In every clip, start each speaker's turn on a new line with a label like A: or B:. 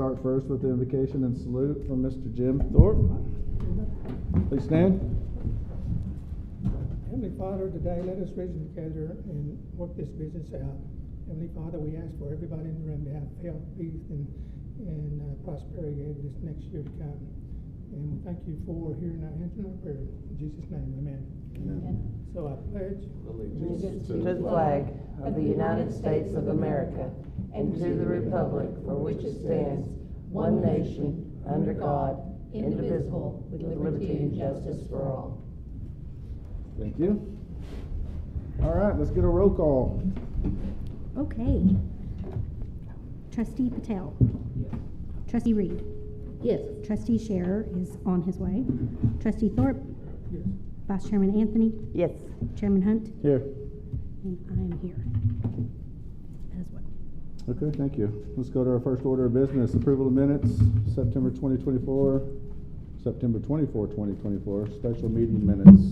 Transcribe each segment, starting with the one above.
A: start first with the invocation and salute from Mr. Jim Thorpe. Please stand.
B: Heavenly Father, today let us reason together and work this business out. Heavenly Father, we ask for everybody in the room to have health, peace, and prosperity in this next year to come. And we thank you for hearing our answer and our prayer. In Jesus' name, amen.
C: Amen.
B: So I pledge
C: Allegiance to the flag of the United States of America and to the republic for which it stands, one nation, under God, indivisible, with liberty and justice for all.
A: Thank you. All right, let's get a roll call.
D: Okay. Trustee Patel.
B: yes.
D: Trustee Reed.
C: Yes.
D: Trustee Scherer is on his way. Trustee Thorpe.
B: Yes.
D: Vice Chairman Anthony.
C: Yes.
D: Chairman Hunt.
A: Here.
D: And I am here as well.
A: Okay, thank you. Let's go to our first order of business. Approval of minutes, September 24, 2024, special meeting minutes.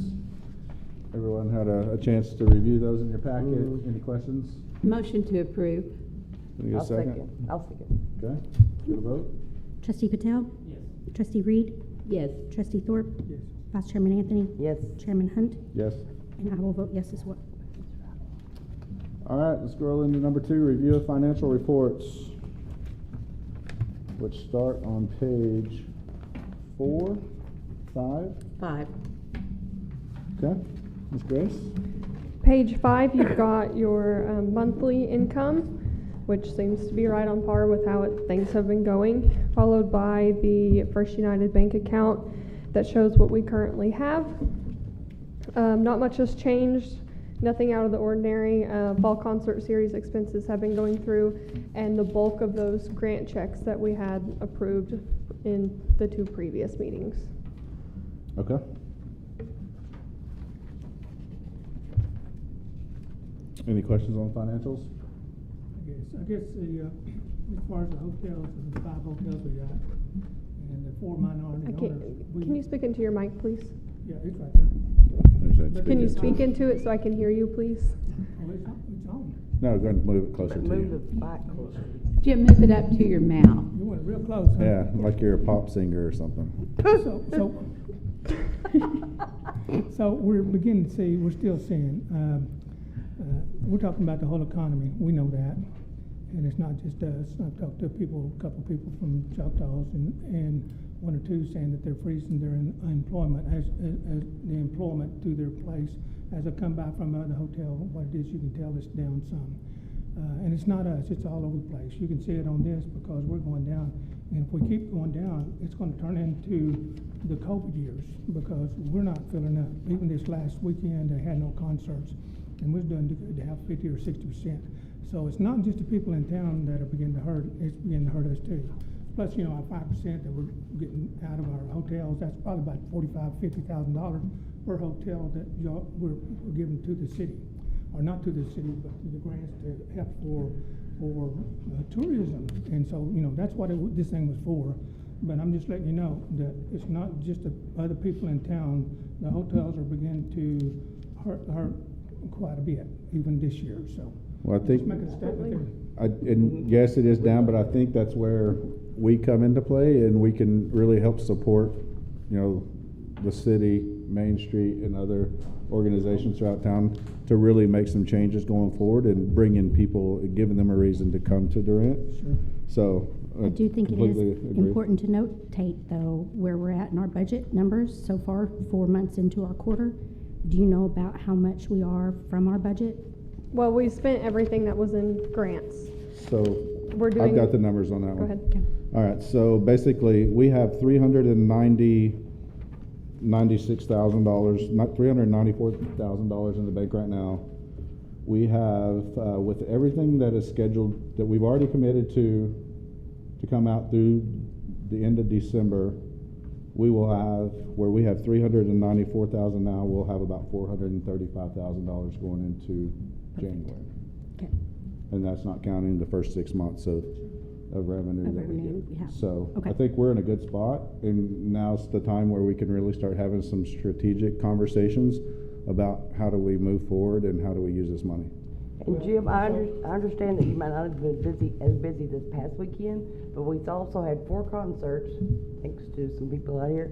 A: Everyone had a chance to review those in your packet. Any questions?
C: Motion to approve.
A: Can we get a second?
C: I'll second.
A: Okay, get a vote?
D: Trustee Patel.
B: Yes.
D: Trustee Reed.
C: Yes.
D: Trustee Thorpe.
B: Yes.
D: Vice Chairman Anthony.
C: Yes.
D: Chairman Hunt.
A: Yes.
D: And I will vote yes as well.
A: All right, let's scroll into number 2, review of financial reports, which start on page 4, 5.
C: 5.
A: Okay, Ms. Grace?
E: Page 5, you've got your monthly income, which seems to be right on par with how things have been going, followed by the First United Bank account that shows what we currently have. Not much has changed, nothing out of the ordinary. Fall concert series expenses have been going through, and the bulk of those grant checks that we had approved in the 2 previous meetings.
A: Okay. Any questions on financials?
B: I guess the, as far as the hotels, the 5 hotels we got, and the 4 minority owners.
E: Can you speak into your mic, please?
B: Yeah, it's right there.
E: Can you speak into it so I can hear you, please?
B: Oh, it's on.
A: No, go ahead and move it closer to
C: Move
A: you.
C: the mic closer.
F: Jim, move it up to your mouth.
B: You went real close, huh?
A: Yeah, like you're a pop singer or something.
B: So we're beginning to see, we're still seeing, we're talking about the whole economy. We know that. And it's not just us. I've talked to a couple people from Choctaws and 1 or 2 saying that they're freezing their employment as the employment to their place. As I come by from the hotel, what it is, you can tell it's down some. And it's not us, it's all over the place. You can see it on this because we're going down. And if we keep going down, it's going to turn into the COVID years because we're not filling up. Even this last weekend, they had no concerts. And we're doing good to have 50 or 60%. So it's not just the people in town that are beginning to hurt, it's beginning to hurt us too. Plus, our 5% that we're getting out of our hotels, that's probably about $45,000-$50,000 per hotel that we're giving to the city. Or not to the city, but to the grants to help for tourism. And so, that's what this thing was for. But I'm just letting you know that it's not just the other people in town. The hotels are beginning to hurt quite a bit, even this year. So,
A: Well, I think,
B: just making a statement there.
A: and yes, it is down, but I think that's where we come into play and we can really help support, the city, Main Street, and other organizations throughout town to really make some changes going forward and bring in people, giving them a reason to come to Durant.
B: Sure.
A: So
D: I do think it is
A: agree.
D: important to notate, though, where we're at in our budget numbers so far, 4 months into our quarter. Do you know about how much we are from our budget?
E: Well, we spent everything that was in grants.
A: So
E: We're doing.
A: I've got the numbers on that
E: Go
A: one.
E: ahead.
D: Okay.
A: All right, so basically we have $396,000, not $394,000 in the bank right now. We have, with everything that is scheduled, that we've already committed to come out through the end of December, we will have, where we have $394,000 now, we'll have about $435,000 going into January.
D: Okay.
A: And that's not counting the first 6 months of revenue that we
D: revenue
A: get.
D: we have.
A: So
D: Okay.
A: I think we're in a good spot, and now's the time where we can really start having some strategic conversations about how do we move forward and how do we use this money.
C: And Jim, I understand that you might not have been as busy this past weekend, but we've also had 4 concerts, thanks to some people out here,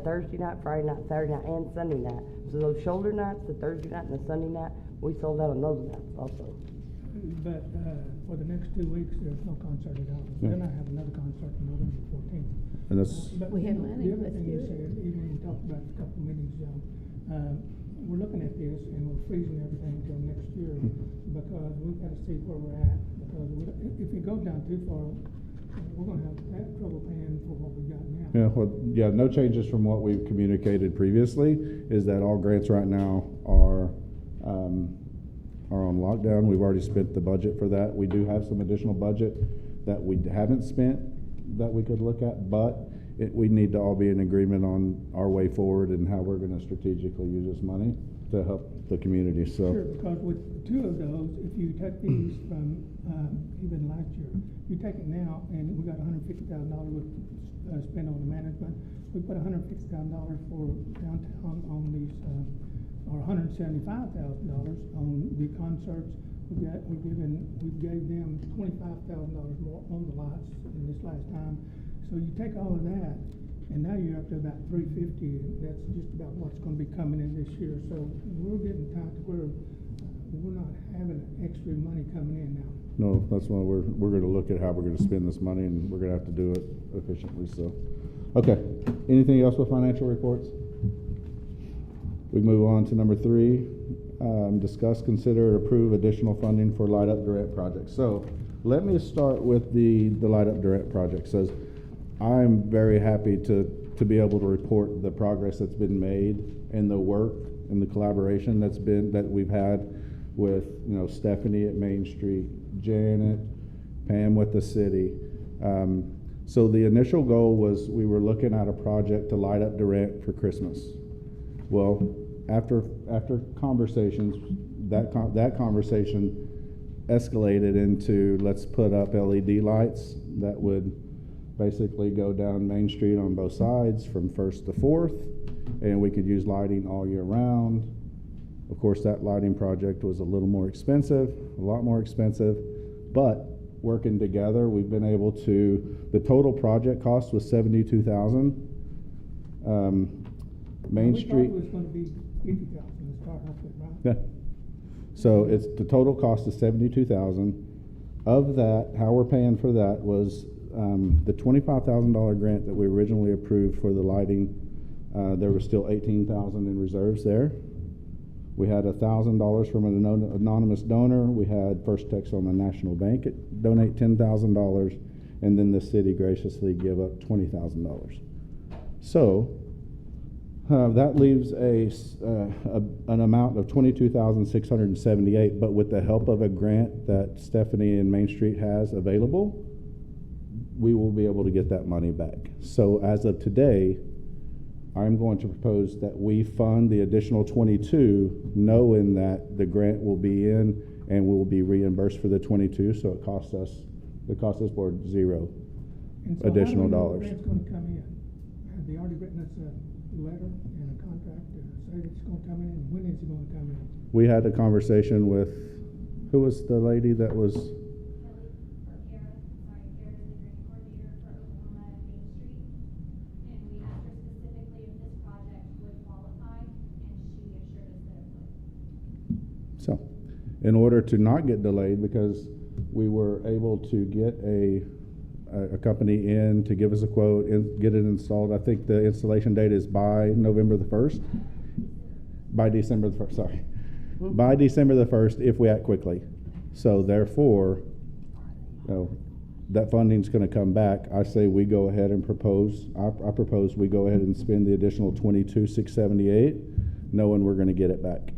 C: Thursday night, Friday night, Saturday night, and Sunday night. So those shoulder nights, the Thursday night and the Sunday night, we sold out on those nights also.
B: But, for the next 2 weeks, there's no concert at all.
A: Yeah.
B: Then I have another concert on November 14th.
A: And that's,
B: But,
F: We
B: you
F: have
B: know,
F: money,
B: the other
F: let's
B: thing
F: do
B: you
F: it.
B: said, even we talked about a couple of meetings ago, we're looking at this and we're freezing everything until next year because we've got to see where we're at. Because if it goes down too far, we're gonna have trouble paying for what we got now.
A: yeah, well, yeah, no changes from what we've communicated previously, is that all grants right now are on lockdown. We've already spent the budget for that. We do have some additional budget that we haven't spent that we could look at, but we need to all be in agreement on our way forward and how we're gonna strategically use this money to help the community, so.
B: Sure, because with 2 of those, if you take these from, even last year, you take it now, and we got $150,000 spent on the management. We put $150,000 for downtown on these, or $175,000 on the concerts. We gave them $25,000 more on the lights in this last time. So you take all of that, and now you're up to about $350. That's just about what's going to be coming in this year. So we're getting tight to where we're not having extra money coming in now.
A: No, that's why we're gonna look at how we're gonna spend this money, and we're gonna have to do it efficiently, so. Okay, anything else with financial reports? We move on to number 3, discuss, consider, approve additional funding for Light Up Durant project. So let me start with the Light Up Durant project. So I'm very happy to be able to report the progress that's been made and the work and the collaboration that we've had with, Stephanie at Main Street, Janet, Pam with the city. So the initial goal was we were looking at a project to light up Durant for Christmas. Well, after conversations, that conversation escalated into, let's put up LED lights that would basically go down Main Street on both sides from 1st to 4th, and we could use lighting all year round. Of course, that lighting project was a lot more expensive, but working together, we've been able to, the total project cost was $72,000. Main Street.
B: We thought it was going to be $50,000 to start off with, right?
A: Yeah. So the total cost is $72,000. Of that, how we're paying for that was the $25,000 grant that we originally approved for the lighting. There was still $18,000 in reserves there. We had $1,000 from an anonymous donor. We had First Text on the National Bank donate $10,000, and then the city graciously give up $20,000. So that leaves an amount of $22,678. But with the help of a grant that Stephanie and Main Street has available, we will be able to get that money back. So as of today, I'm going to propose that we fund the additional 22, knowing that the grant will be in and we will be reimbursed for the 22. So it costs us board $0
B: And so
A: additional
B: how
A: dollars.
B: do we know the grant's going to come in? Have they already written us a letter and a contract to say it's going to come in? And when is it going to come in?
A: We had a conversation with, who was the lady that was? So, in order to not get delayed, because we were able to get a company in to give us a quote and get it installed. I think the installation date is by November the 1st. By December the 1st, sorry. By December the 1st, if we act quickly. So therefore, that funding's going to come back. I say we go ahead and propose. I propose we go ahead and spend the additional $22,678, knowing we're going to get it back.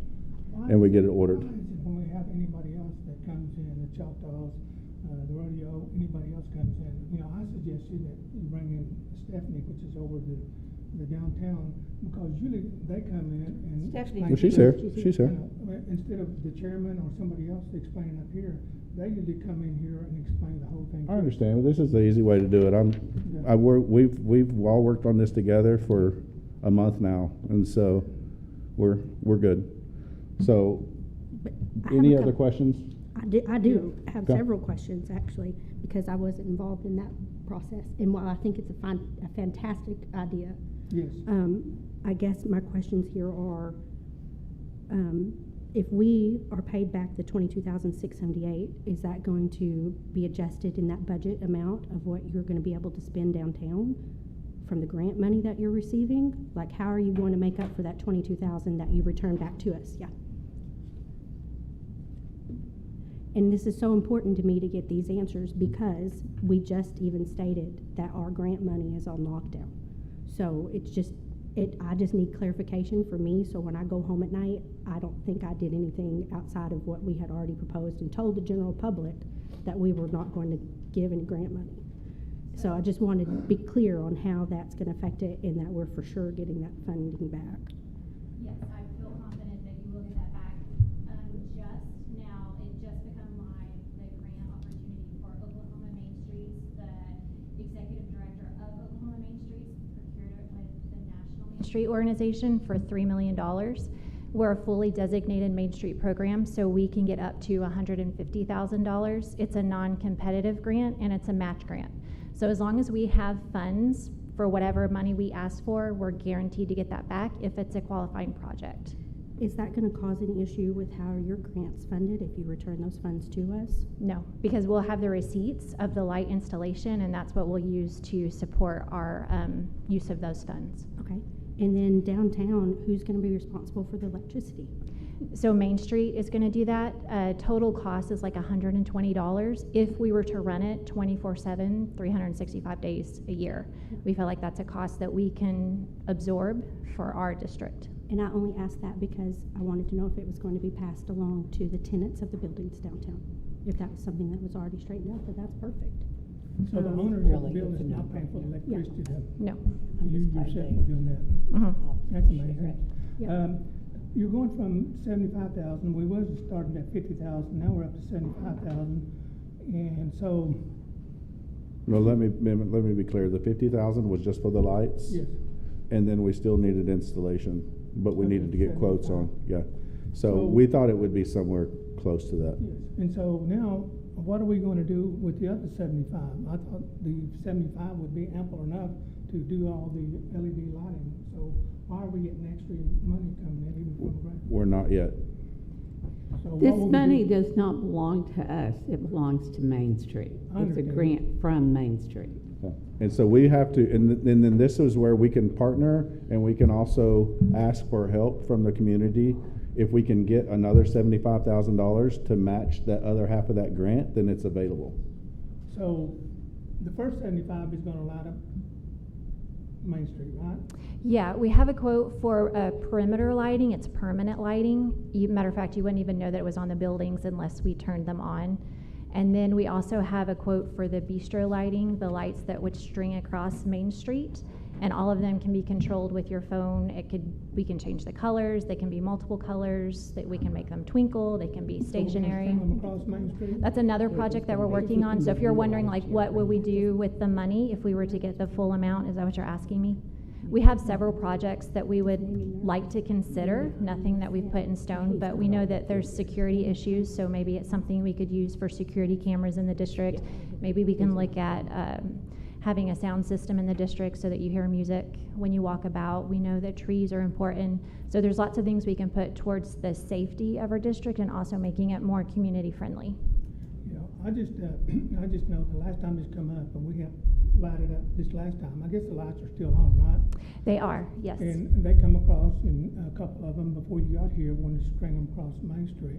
A: And we get it ordered.
B: When we have anybody else that comes in, the Choctaws, the rodeo, anybody else comes in, I suggest that you bring in Stephanie, which is over the downtown, because usually they come in and
C: Stephanie.
B: explain.
A: Well, she's here. She's here.
B: Instead of the chairman or somebody else explaining up here, they usually come in here and explain the whole thing.
A: I understand, but this is the easy way to do it. We've all worked on this together for a month now, and so we're good. So
D: But I have
A: Any
D: a
A: other
D: couple-
A: questions?
D: I do have
A: Okay.
D: several questions, actually, because I wasn't involved in that process. And while I think it's a fantastic idea,
B: Yes.
D: I guess my questions here are, if we are paid back the $22,678, is that going to be adjusted in that budget amount of what you're going to be able to spend downtown from the grant money that you're receiving? Like, how are you going to make up for that $22,000 that you return back to us? Yeah. And this is so important to me to get these answers because we just even stated that our grant money is on lockdown. So it's just, I just need clarification for me, so when I go home at night, I don't think I did anything outside of what we had already proposed and told the general public that we were not going to give any grant money. So I just wanted to be clear on how that's gonna affect it and that we're for sure getting that funding back.
G: Yes, I feel confident that you will get that back. Just now, it just become live, the grant opportunity for Oklahoma Main Streets. The executive director of Oklahoma Main Streets procured it with the National Main Street Organization for $3 million. We're a fully designated Main Street program, so we can get up to $150,000. It's a non-competitive grant and it's a match grant. So as long as we have funds for whatever money we ask for, we're guaranteed to get that back if it's a qualifying project.
D: Is that gonna cause any issue with how your grant's funded if you return those funds to us?
G: No, because we'll have the receipts of the light installation, and that's what we'll use to support our use of those funds.
D: Okay. And then downtown, who's gonna be responsible for the electricity?
G: So Main Street is going to do that. Total cost is like $120 if we were to run it 24/7, 365 days a year. We feel like that's a cost that we can absorb for our district.
D: And I only asked that because I wanted to know if it was going to be passed along to the tenants of the buildings downtown. If that was something that was already straightened out, but that's perfect.
B: So the owners of the
C: Really,
B: building
C: it's
B: is
C: a
B: not paying for the
C: no-brainer.
B: electricity, then?
G: No.
B: You yourself are doing that.
G: Mhm.
B: That's amazing.
D: Yeah.
B: You're going from 75,000, we was starting at 50,000, now we're up to 75,000. And so,
A: No, let me be clear. The 50,000 was just for the lights?
B: yes,
A: And then we still needed installation, but we
B: Okay,
A: needed to get quotes on,
B: 75.
A: yeah.
B: So-
A: So we thought it would be somewhere close to that.
B: yes. And so now, what are we gonna do with the other 75? I thought the 75 would be ample enough to do all the LED lighting. So why are we getting extra money coming in even from the grant?
A: We're not yet.
B: So what
F: This
B: will we
F: money
B: do?
F: does not belong to us, it belongs to Main Street.
B: I
F: It's a
B: understand.
F: grant from Main Street.
A: Yeah. And so we have to, and then this is where we can partner and we can also ask for help from the community. If we can get another $75,000 to match that other half of that grant, then it's available.
B: So the first 75 is gonna light up Main Street, right?
G: Yeah, we have a quote for perimeter lighting. It's permanent lighting. Matter of fact, you wouldn't even know that it was on the buildings unless we turned them on. And then we also have a quote for the bistro lighting, the lights that would string across Main Street. And all of them can be controlled with your phone. We can change the colors. They can be multiple colors. That we can make them twinkle. They can be
B: So we're gonna
G: stationary.
B: string them across Main Street?
G: That's another project that we're working on. So if you're wondering, like, what would we do with the money if we were to get the full amount? Is that what you're asking me? We have several projects that we would like to consider, nothing that we've put in stone, but we know that there's security issues, so maybe it's something we could use for security cameras in the district. Maybe we can look at having a sound system in the district so that you hear music when you walk about. We know that trees are important. So there's lots of things we can put towards the safety of our district and also making it more community friendly.
B: Yeah, I just know the last time this come up, and we got lighted up this last time, I guess the lights are still on, right?
G: They are, yes.
B: And they come across, and a couple of them before you got here wanted to string them across Main Street.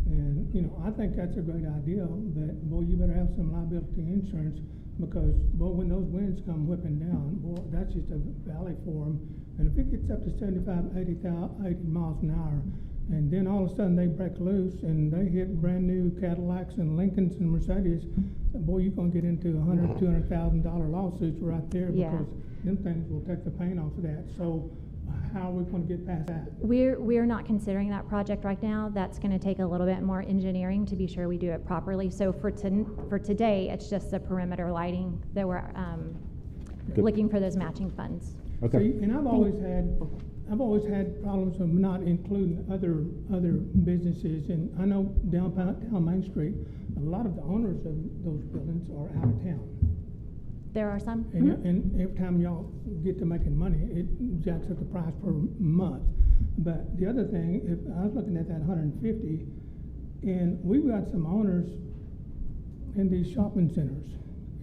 B: And, you know, I think that's a great idea, but boy, you better have some liability insurance, because, boy, when those winds come whipping down, boy, that's just a valley for them. And if it gets up to 75, 80 miles an hour, and then all of a sudden they break loose and they hit brand new Cadillacs and Lincolns and Mercedes, boy, you're gonna get into $100,000, $200,000 lawsuits right there,
G: Yeah.
B: because them things will take the paint off of that. So how are we gonna get past that?
G: We're not considering that project right now. That's going to take a little bit more engineering to be sure we do it properly. So for today, it's just the perimeter lighting that we're
A: Good.
G: looking for those matching funds.
A: Okay.
B: See, and I've always had, I've always had problems with not including other businesses, and I know down Main Street, a lot of the owners of those buildings are out of town.
H: There are some.
B: And every time y'all get to making money, it jacks up the price per month. But the other thing, if I was looking at that 150, and we've got some owners in these shopping centers,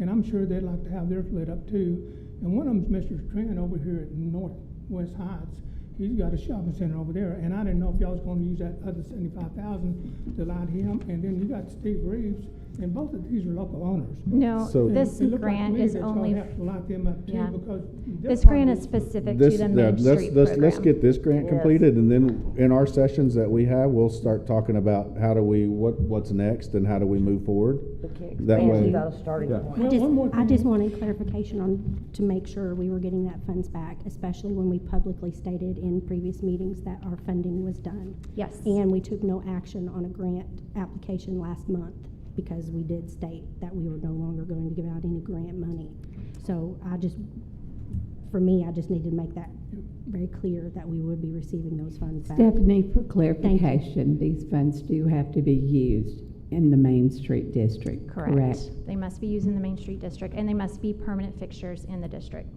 B: and I'm sure they'd like to have theirs lit up too. And one of them's Mr. Trent over here at Northwest Heights. He's got a shopping center over there, and I didn't know if y'all was gonna use that other $75,000 to light him. And then you got Steve Reeves, and both of these are local owners.
H: No,
A: So-
H: this
B: It looked like to
H: grant
B: me
H: is
B: that y'all
H: only,
B: have to light them up too,
H: yeah.
B: because they're
H: this
B: part
H: grant
B: of
H: is
B: this-
H: specific to the Main Street
A: let's
H: program.
A: get this grant
C: Yes.
A: completed, and then in our sessions that we have, we'll start talking about how do we, what's next and how do we move forward.
C: We can't
A: That
C: expand
A: way-
C: without a starting
A: Yeah.
C: point.
B: Well, one more
D: I just
B: thing.
D: wanted clarification on, to make sure we were getting that funds back, especially when we publicly stated in previous meetings that our funding was done.
H: Yes.
D: And we took no action on a grant application last month because we did state that we were no longer going to give out any grant money. So for me, I just needed to make that very clear that we would be receiving those funds back.
F: Stephanie, for clarification, these funds do have to be used in the Main Street district, correct?
H: They must be used in the Main Street district, and they must be permanent fixtures in the district.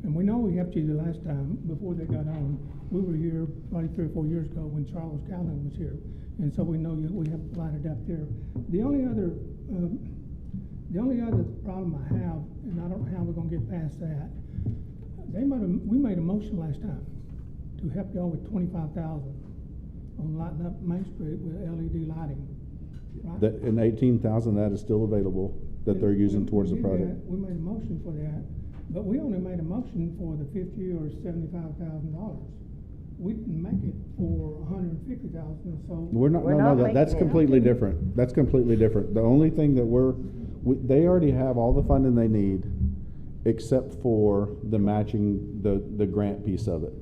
B: And we know we helped you the last time, before they got on. We were here probably 3 or 4 years ago when Charles Calhoun was here. And so we know we have lighted up there. The only other problem I have, and I don't know how we're gonna get past that, we made a motion last time to help y'all with 25,000 on lighting up Main Street with LED lighting. Right?
A: That, and 18,000, that is still available, that they're using towards the
B: We did
A: project.
B: that. We made a motion for that, but we only made a motion for the $50,000 or $75,000. We didn't make it for $150,000, so.
A: We're not,
C: We're
A: no,
C: not
A: no, that's
C: making it.
A: completely different. That's completely different. The only thing that they already have all the funding they need, except for the matching, the grant piece of it.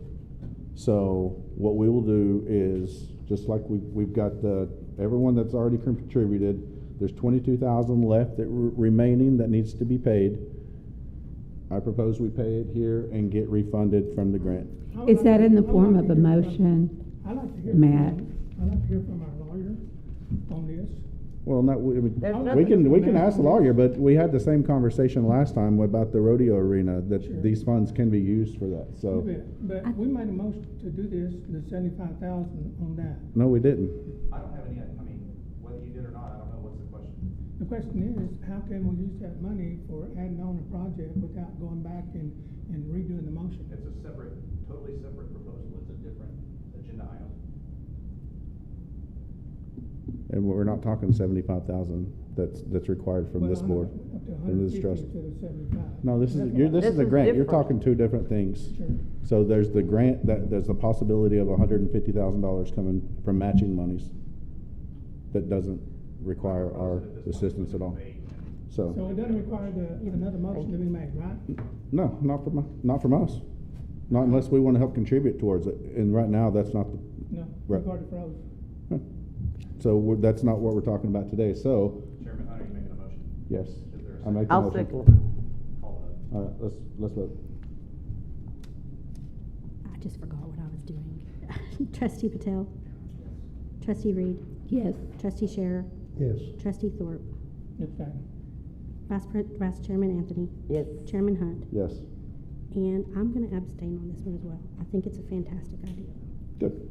A: So what we will do is, just like we've got everyone that's already contributed, there's 22,000 left that remaining that needs to be paid. I propose we pay it here and get refunded from the grant.
B: I would
F: Is
B: like
F: that
B: to-
F: in the
B: I would
F: form
B: like
F: of
B: to
F: a
B: hear from-
F: motion?
B: I'd like to hear
F: Matt?
B: I'd like to hear from our lawyer on this.
A: Well, not, we
C: There's
B: I'd
C: nothing-
A: we can ask the lawyer, but we had the same conversation last time about the rodeo arena,
B: Sure.
A: that these funds can be used for that,
B: You
A: so.
B: bet. But we made a motion to do this, the 75,000 on that.
A: No, we didn't.
I: I don't have any, I mean, whether you did or not, I don't know, what's the question?
B: The question is, how can we use that money for adding on a project without going back and redoing the motion?
I: It's a separate, totally separate proposal, it's a different agenda item.
A: And we're not talking 75,000 that's required from this board,
B: Up to
A: from this
B: 150
A: trust.
B: instead of 75.
A: No, this
B: That's
A: is,
B: what I-
A: this is
C: This
A: a
C: is
A: grant, you're
C: different.
A: talking two different things.
B: Sure.
A: So there's the grant, there's a possibility of $150,000 coming from matching monies that doesn't require our assistance at all.
B: So it doesn't require another motion to be made, right?
A: No, not from us. Not unless we want to help contribute towards it. And right now, that's not,
B: No,
A: Right.
B: we've already froze.
A: that's not what we're talking about today. So,
I: Chairman, are you making a motion?
A: yes,
I: Is there a
A: I make
I: second?
A: the
C: I'll
A: motion.
C: second it.
I: Call the
A: All right, let's vote.
D: I just forgot what I was doing. Trustee Patel? Trustee Reed?
F: Yes.
D: Trustee Scherer?
J: Yes.
D: Trustee Thorpe?
B: Okay.
D: Vice Chairman Anthony?
C: Yes.
D: Chairman Hunt?
A: Yes.
D: And I'm going to abstain on this one as well. I think it's a fantastic idea.
A: Good.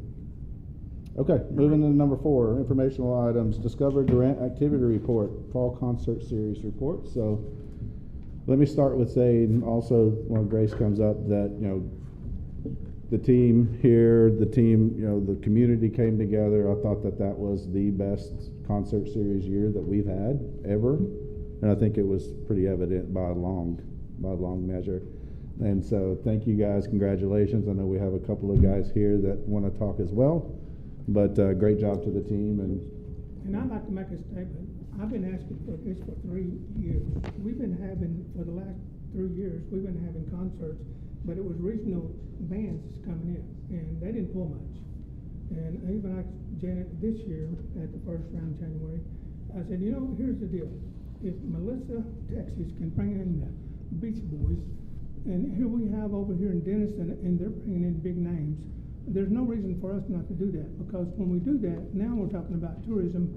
A: Okay, moving to number 4, informational items, Discover Grant Activity Report, Fall Concert Series Report. So let me start with saying also, when Grace comes up, that, the team here, the community came together. I thought that was the best concert series year that we've had ever. And I think it was pretty evident by a long measure. And so thank you guys, congratulations. I know we have a couple of guys here that want to talk as well, but great job to the team.
B: And I'd like to make a statement. I've been asking for this for 3 years. We've been having, for the last 3 years, we've been having concerts, but it was regional bands coming in, and they didn't pull much. And even like Janet this year, at the first round in January, I said, here's the deal. If Melissa, Texas, can bring in the Beach Boys, and here we have over here in Denison, and they're bringing in big names, there's no reason for us not to do that, because when we do that, now we're talking about tourism,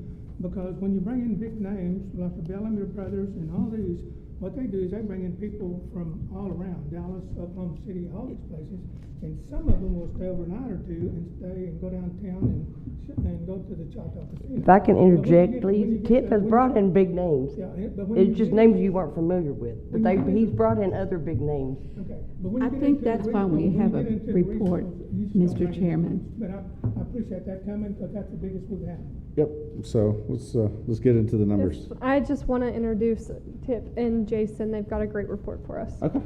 B: because when you bring in big names, like the Bellamy Brothers and all these, what they do is they bring in people from all around, Dallas, Oklahoma City, all these places, and some of them will stay overnight or two and stay and go downtown and go to the Choctaw Casino.
C: If I can
B: But when you
C: interject,
B: get-
C: please,
B: when you get
C: Tip
B: the-
C: has
B: when
C: brought
B: you-
C: in big names.
B: Yeah, but when
C: It's
B: you
C: just
B: get
C: names
B: into-
C: you weren't familiar with, but
B: when you get
C: he's
B: into-
C: brought in other big names.
B: Okay, but when
F: I
B: you get
F: think
B: into the
F: that's why we
B: regional- when
F: have
B: you
F: a
B: get into the
F: report,
B: regionals, you just don't
F: Mr.
B: bring in
F: Chairman.
B: names. But I appreciate that coming, because that's the biggest we've had.
A: Yep, so let's get into the numbers.
E: Yes, I just want to introduce Tip and Jason. They've got a great report for us.
A: Okay.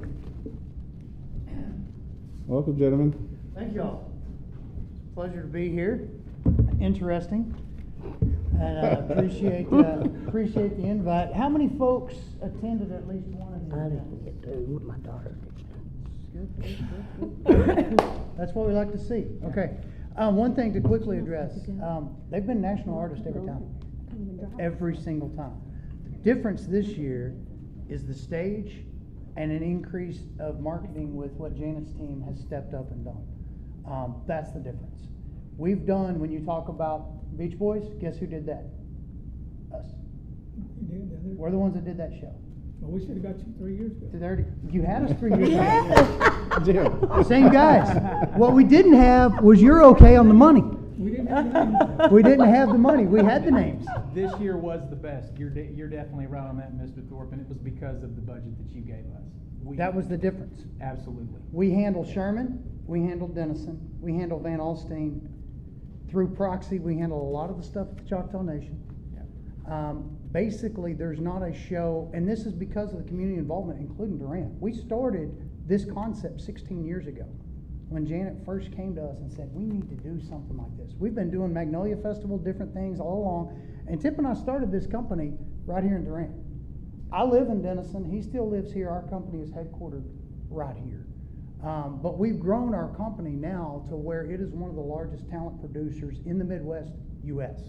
A: Welcome, gentlemen.
J: Thank y'all. Pleasure to be here. Interesting. And appreciate the invite. How many folks attended at least one of these?
C: I
J: events?
C: didn't get to, my daughter did.
J: Good. That's what we like to see. Okay. One thing to quickly address. They've been national artists every time. Every single time. The difference this year is the stage and an increase of marketing with what Janet's team has stepped up and done. That's the difference. We've done, when you talk about Beach Boys, guess who did that? Us.
B: You did, the other-
J: We're the ones that did that show.
B: Well, we should have got you 3 years ago.
J: You had us 3 years ago.
A: Jim.
J: Same guys. What we didn't have was your okay on the money.
B: We didn't have the names.
J: We didn't have the money. We had the names.
I: This year was the best. You're definitely right on that, Mr. Thorpe, and it was because of the budget that you gave us.
J: That was the difference.
I: Absolutely.
J: We handled Sherman, we handled Denison, we handled Van Alstyne. Through proxy, we handled a lot of the stuff at the Choctaw Nation. Basically, there's not a show, and this is because of the community involvement, including Durant. We started this concept 16 years ago when Janet first came to us and said, we need to do something like this. We've been doing Magnolia Festival, different things all along, and Tip and I started this company right here in Durant. I live in Denison, he still lives here, our company is headquartered right here. But we've grown our company now to where it is one of the largest talent producers in the Midwest US.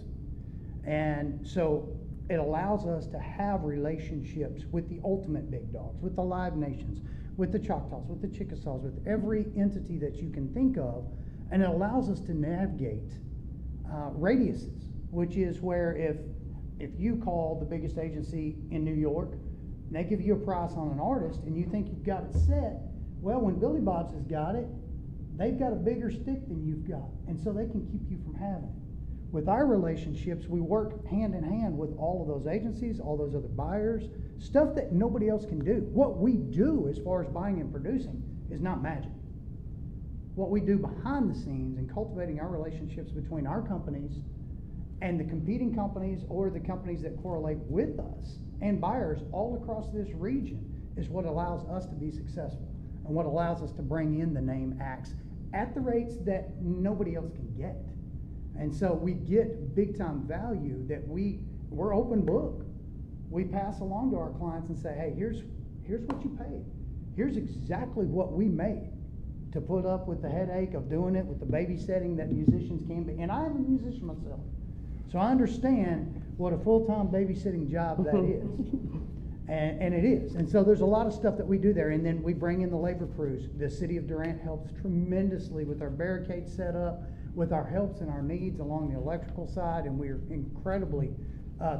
J: And so it allows us to have relationships with the ultimate big dogs, with the Live Nations, with the Choctaws, with the Chickasaws, with every entity that you can think of. And it allows us to navigate radiuses, which is where if you call the biggest agency in New York, and they give you a price on an artist and you think you've got it set, well, when Billy Bob's has got it, they've got a bigger stick than you've got, and so they can keep you from having it. With our relationships, we work hand in hand with all of those agencies, all those other buyers, stuff that nobody else can do. What we do as far as buying and producing is not magic. What we do behind the scenes in cultivating our relationships between our companies and the competing companies or the companies that correlate with us and buyers all across this region is what allows us to be successful and what allows us to bring in the name acts at the rates that nobody else can get. And so we get big time value that we're open book. We pass along to our clients and say, hey, here's what you paid. Here's exactly what we made to put up with the headache of doing it, with the babysitting that musicians can be. And I am a musician myself. So I understand what a full-time babysitting job that is. And it is. And so there's a lot of stuff that we do there. And then we bring in the labor crews. The city of Durant helps tremendously with our barricade setup, with our helps and our needs along the electrical side. And we're incredibly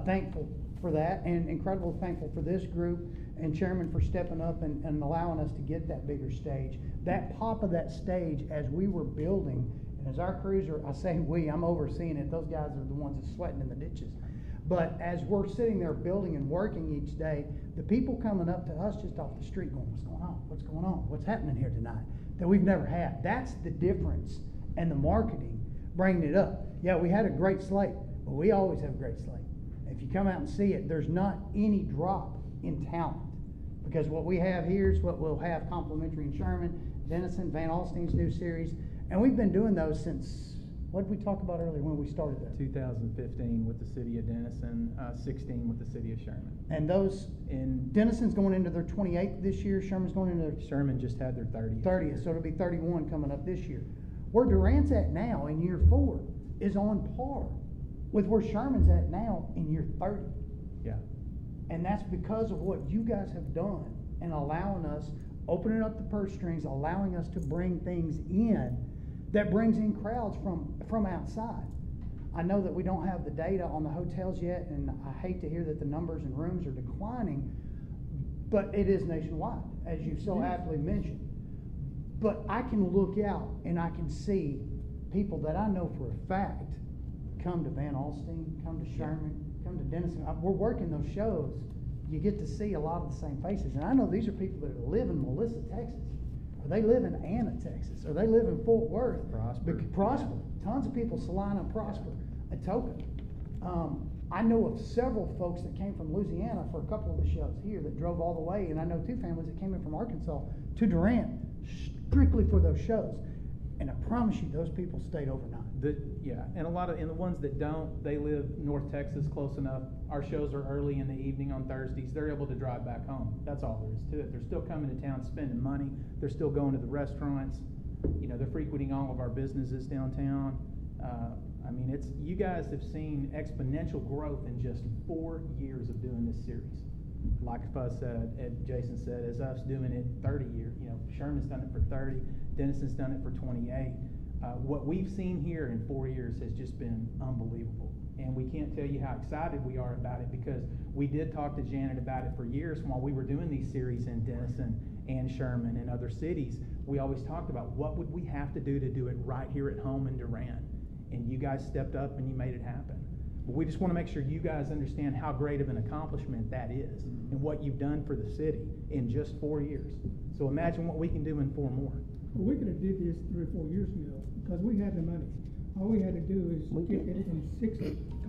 J: thankful for that, and incredibly thankful for this group and Chairman for stepping up and allowing us to get that bigger stage. That pop of that stage as we were building, and as our crews are, I say we, I'm overseeing it, those guys are the ones that's sweating in the ditches. But as we're sitting there building and working each day, the people coming up to us just off the street going, what's going on? What's going on? What's happening here tonight? That we've never had. That's the difference. And the marketing, bringing it up. Yeah, we had a great slate, but we always have a great slate. If you come out and see it, there's not any drop in talent. Because what we have here is what we'll have complimentary in Sherman, Denison, Van Alstyne's new series. And we've been doing those since, what did we talk about earlier when we started that?
I: 2015 with the city of Denison, 16 with the city of Sherman.
J: And those,
I: And
J: Denison's going into their 28th this year, Sherman's going into their
I: Sherman just had their 30th.
J: 30th, so it'll be 31 coming up this year. Where Durant's at now in year 4 is on par with where Sherman's at now in year 30.
I: Yeah.
J: And that's because of what you guys have done and allowing us, opening up the purse strings, allowing us to bring things in that brings in crowds from outside. I know that we don't have the data on the hotels yet, and I hate to hear that the numbers and rooms are declining, but it is nationwide, as you so aptly mentioned. But I can look out and I can see people that I know for a fact come to Van Alstyne, come to Sherman, come to Denison. We're working those shows. You get to see a lot of the same faces. And I know these are people that live in Melissa, Texas, or they live in Anna, Texas, or they live in Fort Worth. Prosper. Tons of people, Salina, Prosper, Atoka. I know of several folks that came from Louisiana for a couple of the shows here that drove all the way, and I know 2 families that came in from Arkansas to Durant strictly for those shows. And I promise you, those people stayed overnight.
I: And the ones that don't, they live North Texas close enough. Our shows are early in the evening on Thursdays. They're able to drive back home. That's all there is to it. They're still coming to town spending money. They're still going to the restaurants. They're frequenting all of our businesses downtown. You guys have seen exponential growth in just 4 years of doing this series. Like us said, Jason said, as us doing it 30 years. Sherman's done it for 30, Denison's done it for 28. What we've seen here in 4 years has just been unbelievable. And we can't tell you how excited we are about it, because we did talk to Janet about it for years while we were doing these series in Denison and Sherman and other cities. We always talked about what would we have to do it right here at home in Durant. And you guys stepped up and you made it happen. But we just want to make sure you guys understand how great of an accomplishment that is and what you've done for the city in just 4 years. So imagine what we can do in 4 more.
B: Well, we could have did this 3 or 4 years ago, because we had the money. All we had to do is get it from 6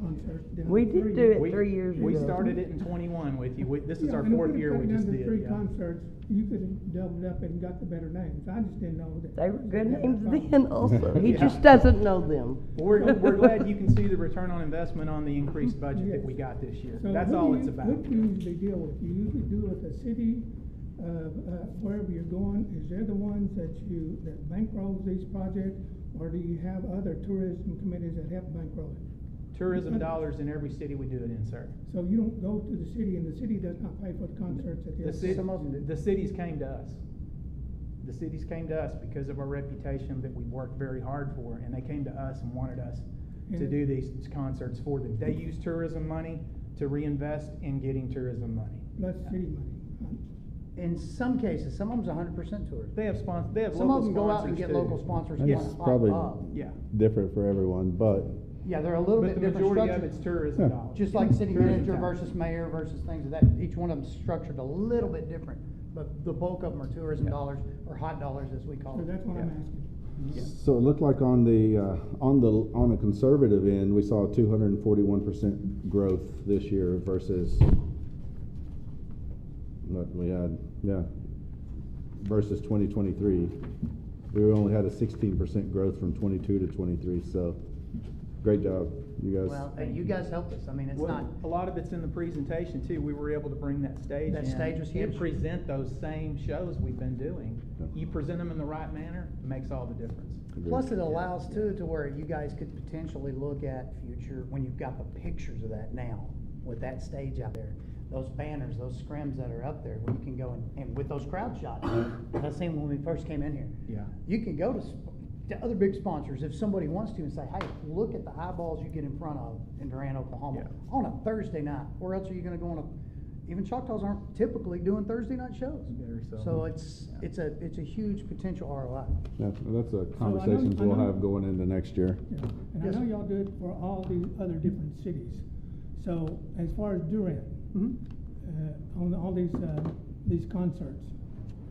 B: concerts down
C: We
B: to 3.
C: did do it 3 years ago.
I: We started it in 21 with you. This is our
B: and if
I: 4th
B: we'd
I: year
B: have
I: we
B: cut it
I: just
B: down to
I: did.
B: 3
I: Yeah.
B: concerts, you could have doubled up and got the better names. I just didn't know that.
C: They were good
B: that
C: names
B: problem.
C: then also. He
I: Yeah.
C: just doesn't know them.
I: We're glad you can see the return on investment on the increased budget that we got this year.
B: So
I: That's
B: who
I: all
B: do
I: it's
B: you-
I: about.
B: What do you usually deal with? You usually do with the city, wherever you're going. Is there the ones that bankrolls these projects, or do you have other tourism committees that help bankroll it?
I: Tourism dollars in every city we do it in, sir.
B: So you don't go to the city, and the city does not pay for the concerts that they
J: Some of them do.
I: The cities came to us. The cities came to us because of our reputation that we worked very hard for, and they came to us and wanted us to do these concerts for them. They use tourism money to reinvest in getting tourism money.
B: Plus city money.
J: In some cases, some of them's 100% tourism.
I: They have sponsors. They have
J: Some
I: local
J: of them go out
I: sponsors
J: and get
I: too.
J: local sponsors.
A: And
J: to
A: it's
J: pop
A: probably
J: up.
I: Yeah,
A: different for everyone, but
J: Yeah, they're a little
I: but
J: bit
I: the
J: different
I: majority of
J: structured.
I: it's tourism
A: Yeah.
I: dollars.
J: Just like city
I: Tourism
J: manager
I: tax.
J: versus mayor versus things of that, each one of them's structured a little bit different, but the bulk of them are tourism dollars, or hot dollars as we call
B: So
J: them.
B: that's what I'm asking.
A: so it looked like on a conservative end, we saw 241% growth this year versus what we had, versus 2023. We only had a 16% growth from 22 to 23, so great job, you guys.
J: Well, you guys helped us, I mean, it's
I: Well,
J: not,
I: a lot of it's in the presentation too. We were able to bring that stage
J: That
I: in
J: stage was
I: and
J: huge.
I: present those same shows we've been doing.
A: Yeah.
I: You present them in the right manner, it makes all the difference.
A: Agreed.
J: plus it allows too, to where you guys could potentially look at future, when you've got the pictures of that now, with that stage out there. Those banners, those scrims that are up there, where you can go and with those crowd shots, I seen when we first came in here.
I: Yeah.
J: You can go to other big sponsors if somebody wants to and say, hey, look at the eyeballs you get in front of in Durant, Oklahoma,
I: Yeah.
J: on a Thursday night. Where else are you gonna go on even Choctaws aren't typically doing Thursday night shows.
I: Very seldom.
J: So it's a huge potential ROI.
A: Yeah, that's a conversations
B: I
A: we'll
B: know-
A: have going into next year.
B: Yeah. And
J: Yes.
B: I know y'all do it for all the other different cities. So as far as Durant, on all these concerts,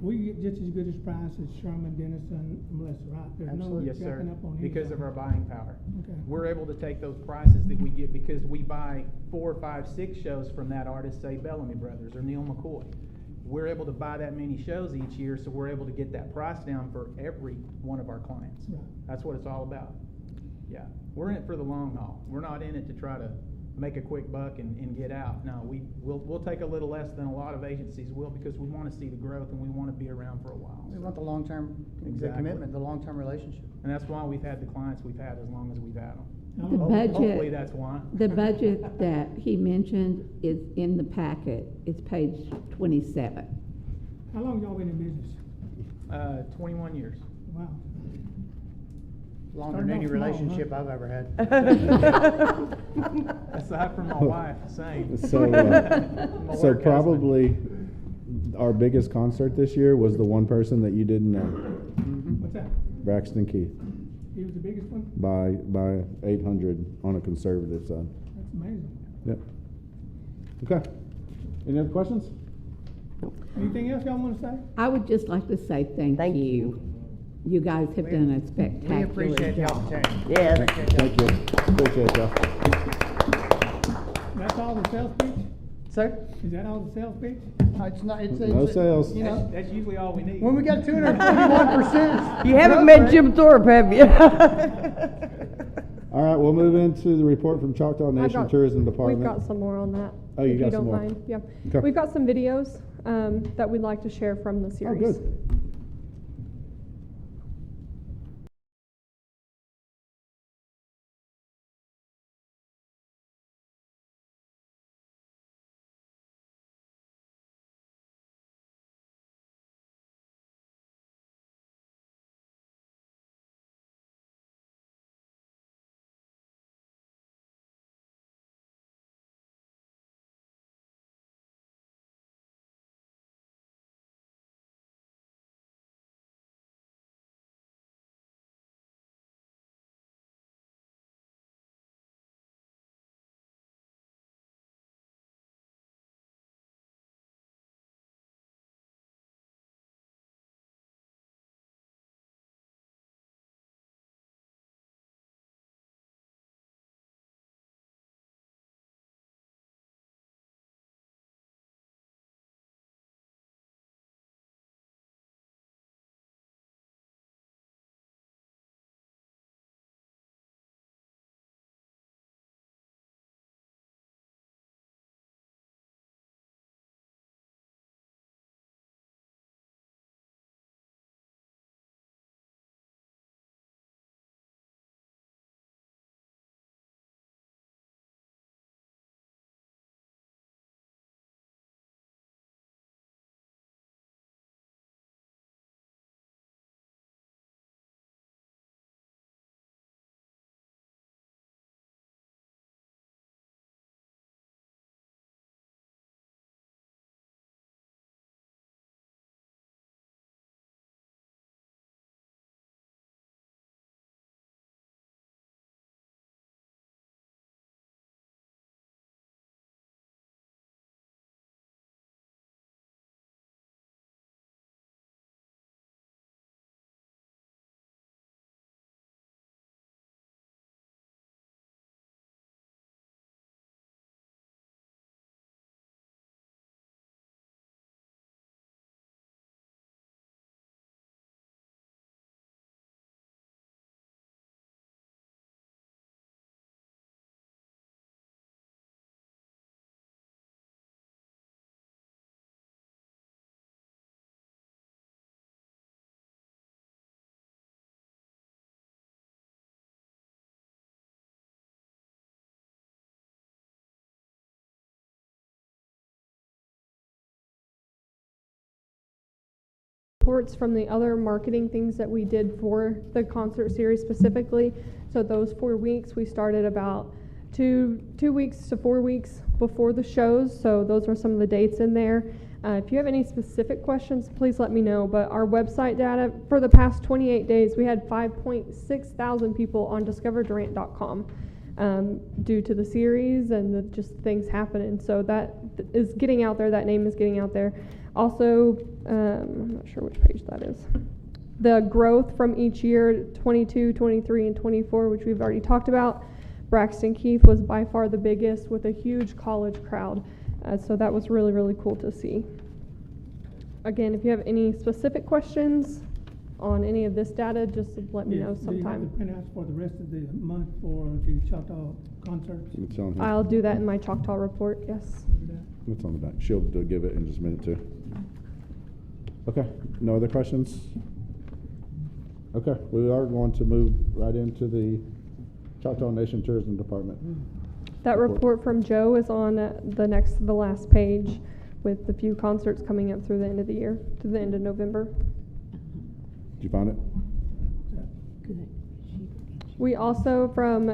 B: we get just as good a price as Sherman, Denison, Melissa, right? There's no
J: Absolutely.
I: Yes, sir,
B: jacking up on
I: because of
B: anybody.
I: our buying power.
B: Okay.
I: We're able to take those prices that we get because we buy 4, 5, 6 shows from that artist, say Bellamy Brothers or Neil McCoy. We're able to buy that many shows each year, so we're able to get that price down for every one of our clients.
B: Right.
I: That's what it's all about. Yeah, we're in it for the long haul. We're not in it to try to make a quick buck and get out. No, we'll take a little less than a lot of agencies will because we want to see the growth and we want to be around for a while.
J: We want the long-term, the
I: Exactly.
J: commitment, the long-term relationship.
I: And that's why we've had the clients we've had as long as we've had them.
F: The
I: Hopefully
F: budget,
I: that's why.
F: the budget that he mentioned is in the packet. It's page 27.
B: How long y'all been in business?
I: 21 years.
B: Wow.
J: Longer than any
B: Starting off small,
J: relationship
B: huh?
J: I've ever had.
I: Aside from my wife, same.
A: So,
I: My
A: so
I: work husband.
A: probably our biggest concert this year was the one person that you didn't know,
B: What's that?
A: Braxton Keith,
B: He was the biggest one?
A: by 800 on a conservative side.
B: That's amazing.
A: Yep. Okay. Any other questions?
B: Anything else y'all wanna say?
F: I would just like to say thank
C: Thank
F: you. You guys have done a spectacular
J: We appreciate the
F: job.
J: opportunity.
C: Yes.
A: Thank you. Appreciate y'all.
B: That's all the sales pitch?
J: Sir?
B: Is that all the sales pitch?
J: It's not, it's.
A: No sales.
J: You know,
I: That's usually all we need.
J: when we got 221%.
C: You haven't met Jim Thorpe, have you?
A: All right, we'll move into the report from Choctaw
E: I've
A: Nation
E: got-
A: Tourism Department.
E: We've got some more on that.
A: Oh, you
E: if
A: got
E: you
A: some
E: don't
A: more.
E: mind. Yeah.
A: Okay.
E: We've got some videos that we'd like to share from the
A: Oh,
E: series.
A: good.
E: Reports from the other marketing things that we did for the concert series specifically. So those 4 weeks, we started about two weeks to 4 weeks before the shows. So those are some of the dates in there. If you have any specific questions, please let me know. But our website data for the past 28 days, we had 5.6 thousand people on discoverdurant.com due to the series and the just things happening. So that is getting out there. That name is getting out there. Also, I'm not sure which page that is. The growth from each year, 22, 23, and 24, which we've already talked about. Braxton Keith was by far the biggest with a huge college crowd. So that was really, really cool to see. Again, if you have any specific questions on any of this data, just let me know
B: Do you have
E: sometime.
B: the printouts for the rest of the month for the Choctaw concerts?
A: It's on here.
E: I'll do that in my Choctaw report, yes.
B: Do that?
A: It's on the back. She'll give it in just a minute too. Okay, no other questions? Okay, we are going to move right into the Choctaw Nation Tourism Department.
E: That report from Joe is on the last page with a few concerts coming up through the end of the year, to the end of November.
A: Did you find it?
F: Good.
E: We also, from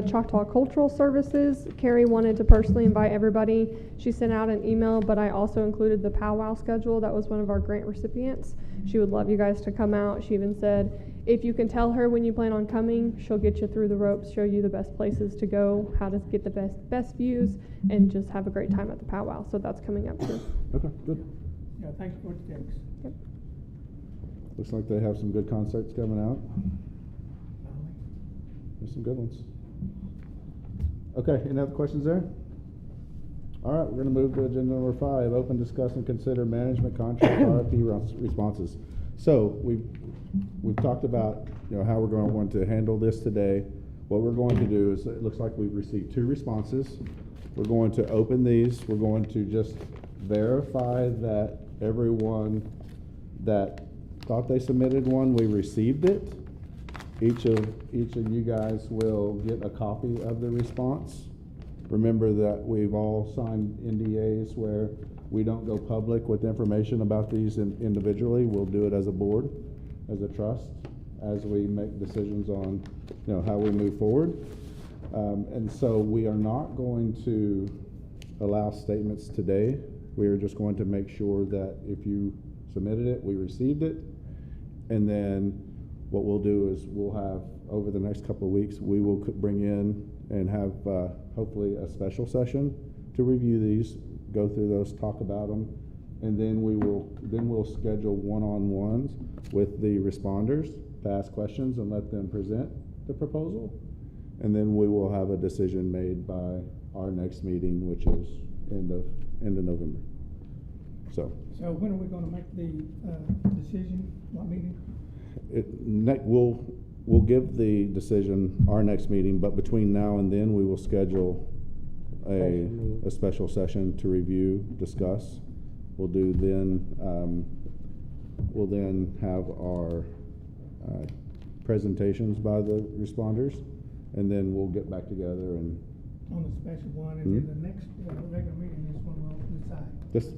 E: Choctaw Cultural Services, Carrie wanted to personally invite everybody. She sent out an email, but I also included the powwow schedule. That was one of our grant recipients. She would love you guys to come out. She even said, if you can tell her when you plan on coming, she'll get you through the ropes, show you the best places to go, how to get the best views, and just have a great time at the powwow. So that's coming up too.
A: Okay, good.
B: Yeah, thanks for the text.
E: Yep.
A: Looks like they have some good concerts coming out. There's some good ones. Okay, any other questions there? All right, we're gonna move to agenda number 5, open, discuss, and consider management contract RFP responses. So we've talked about, how we're going to want to handle this today. What we're going to do is, it looks like we've received 2 responses. We're going to open these. We're going to just verify that everyone that thought they submitted one, we received it. Each of you guys will get a copy of the response. Remember that we've all signed NDAs where we don't go public with information about these individually. We'll do it as a board, as a trust, as we make decisions on, how we move forward. And so we are not going to allow statements today. We are just going to make sure that if you submitted it, we received it. And then what we'll do is we'll have, over the next couple of weeks, we will bring in and have hopefully a special session to review these, go through those, talk about them, and then we'll schedule one-on-ones with the responders to ask questions and let them present the proposal, and then we will have a decision made by our next meeting, which is end of November. So
B: when are we gonna make the decision? What meeting?
A: We'll give the decision our next meeting, but between now and then, we will schedule a special session to review, discuss. We'll then have our presentations by the responders, and then we'll get back together and
B: On the special one, and then the next regular meeting is when we'll decide.
A: just.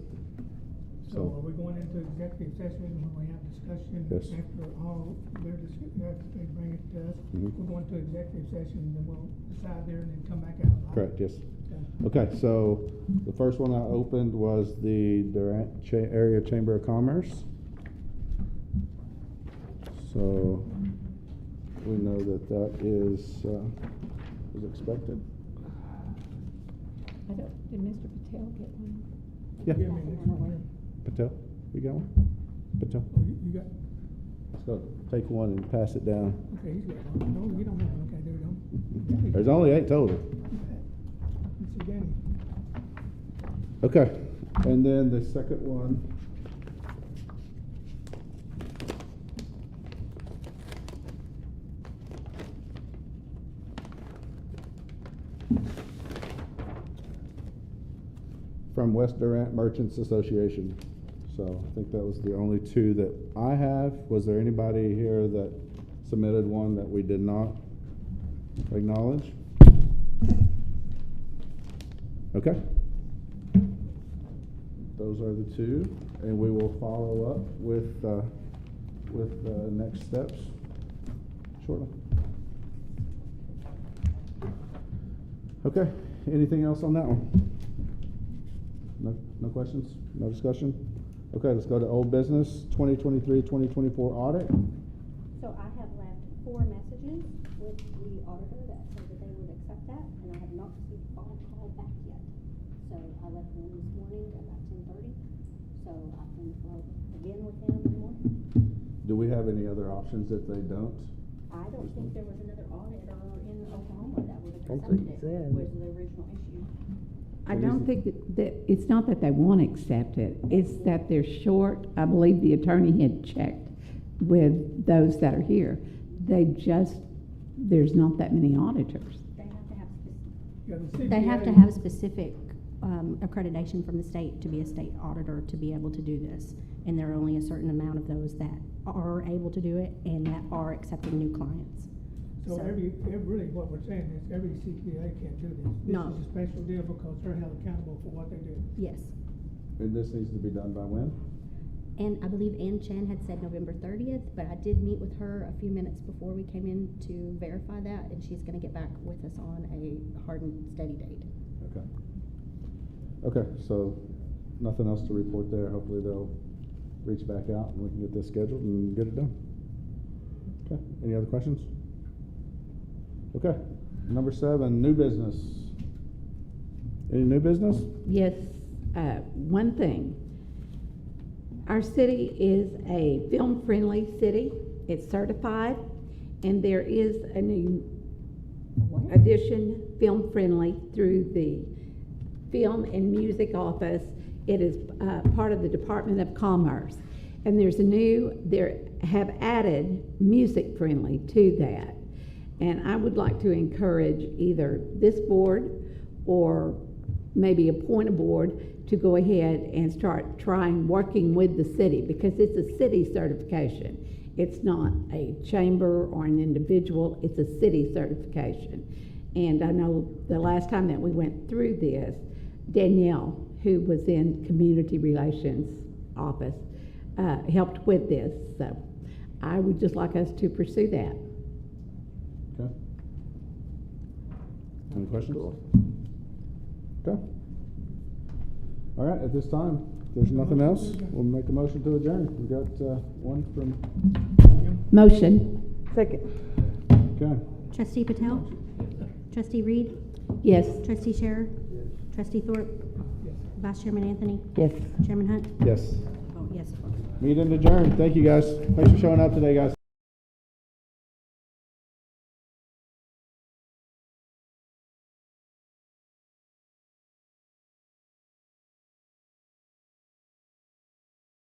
B: So are we going into executive session when we have discussion?
A: Yes.
B: After all their after they bring it to us? We're going to executive session, and then we'll decide there and then come back out.
A: Correct, yes. Okay, so the first one I opened was the Durant Area Chamber of Commerce. So we know that is expected.
F: Did Mr. Patel get one?
A: Yeah.
B: Give me next one.
A: Patel, you got one? Patel?
B: Oh, you got,
A: Let's go take one and pass it down.
B: okay, he's got one. No, you don't have one. Okay, there you go.
A: There's only 8 total.
B: Let's see, Danny.
A: Okay, and then the second one. From West Durant Merchants Association. So I think that was the only 2 that I have. Was there anybody here that submitted one that we did not acknowledge? Okay. Those are the 2, and we will follow up with next steps shortly. Okay, anything else on that one? No questions? No discussion? Okay, let's go to old business, 2023-2024 audit.
D: So I have left 4 messages with the auditor that said that they would accept that, and I have not received a phone call back yet. So I left one this morning at about 10:30, so I can follow again with him in the morning.
A: Do we have any other options if they don't?
D: I don't think there was another auditor in Oklahoma that would have
C: That's
D: accepted
C: what he
D: it,
C: said.
D: was the original issue.
F: I don't think that, it's not that they won't accept it, it's that they're short. I believe the attorney had checked with those that are here. There's not that many auditors.
B: They have
D: They have to have specific accreditation from the state to be a state auditor to be able to do this. And there are only a certain amount of those that are able to do it and that are accepting new clients.
B: So really what we're saying is every CPA can't do this.
D: No.
B: This is a special deal because they're held accountable for what they do.
D: Yes.
A: And this needs to be done by when?
D: And I believe Ann Chan had said November 30th, but I did meet with her a few minutes before we came in to verify that, and she's gonna get back with us on a hard and steady date.
A: Okay. Okay, so nothing else to report there. Hopefully they'll reach back out and we can get this scheduled and get it done. Okay, any other questions? Okay, number 7, new business. Any new business?
F: Yes, one thing. Our city is a film-friendly city. It's certified, and there is a new addition, film-friendly, through the Film and Music Office. It is part of the Department of Commerce. And there have added music-friendly to that. And I would like to encourage either this board or maybe appoint a board to go ahead and start working with the city, because it's a city certification. It's not a chamber or an individual, it's a city certification. And I know the last time that we went through this, Danielle, who was in Community Relations Office, helped with this. So I would just like us to pursue that.
A: Okay. Any questions? Okay. All right, at this time, if there's nothing else, we'll make a motion to adjourn. We got one from,
F: Motion.
C: Second.
A: okay.
D: Trustee Patel? Trustee Reed?
F: Yes.
D: Trustee Scherer? Trustee Thorpe? Vice Chairman Anthony?
C: Yes.
D: Chairman Hunt?
A: Yes.
D: Oh, yes.
A: Meeting adjourned. Thank you, guys. Thanks for showing up today, guys.